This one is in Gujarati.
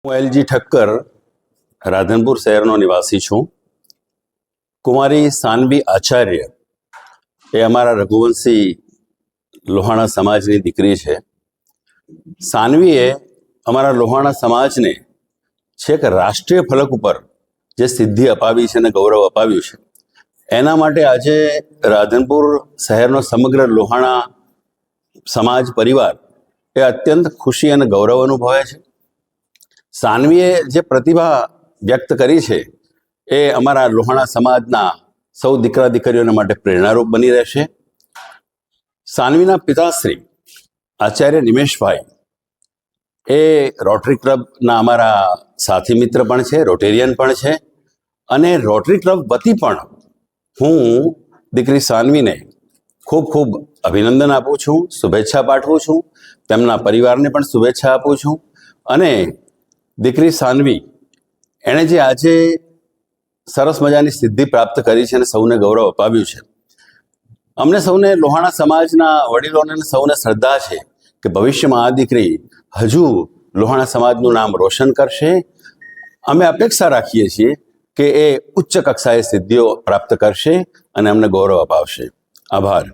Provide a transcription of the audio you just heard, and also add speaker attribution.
Speaker 1: હું એલજી ઠક્કર રાધનપુર શહેરનો નિવાસી છું. કુમારી સાનવી આચાર્ય એ અમારા રઘુવંશી લોહાણા સમાજની દીકરી છે. સાનવીએ અમારા લોહાણા સમાજને છેક રાષ્ટ્રીય ફલક ઉપર જે સિદ્ધિ અપાવી છે અને ગૌરવ અપાવ્યું છે, એના માટે આજે રાધનપુર શહેરનો સમગ્ર લોહાણા સમાજ પરિવાર એ અત્યંત ખુશી અને ગૌરવ અનુભવે છે. સાનવીએ જે પ્રતિભા વ્યક્ત કરી છે એ અમારા લોહાણા સમાજના સૌ દીકરા દીકરીઓને માટે પ્રેરણારૂપ બની રહેશે. સાનવીના પિતાશ્રી આચાર્ય નિમેશભાઈ એ રોટરી ક્લબના અમારા સાથી મિત્ર પણ છે, રોટેરિયન પણ છે, અને રોટરી ક્લબ વતી પણ હું દીકરી સાનવીને ખૂબ ખૂબ અભિનંદન આપું છું, શુભેચ્છા પાઠવું છું, તેમના પરિવારને પણ શુભેચ્છા આપું છું. અને દીકરી સાનવી એણે જે આજે સરસ મજાની સિદ્ધિ પ્રાપ્ત કરી છે અને સૌને ગૌરવ અપાવ્યું છે, અમને સૌને લોહાણા સમાજના વડીલોને સૌને શ્રદ્ધા છે કે ભવિષ્યમાં આ દીકરી હજુ લોહાણા સમાજનું નામ રોશન કરશે. અમે અપેક્ષા રાખીએ છીએ કે એ ઉચ્ચ કક્ષાએ સિદ્ધિઓ પ્રાપ્ત કરશે અને અમને ગૌરવ અપાવશે. આભાર.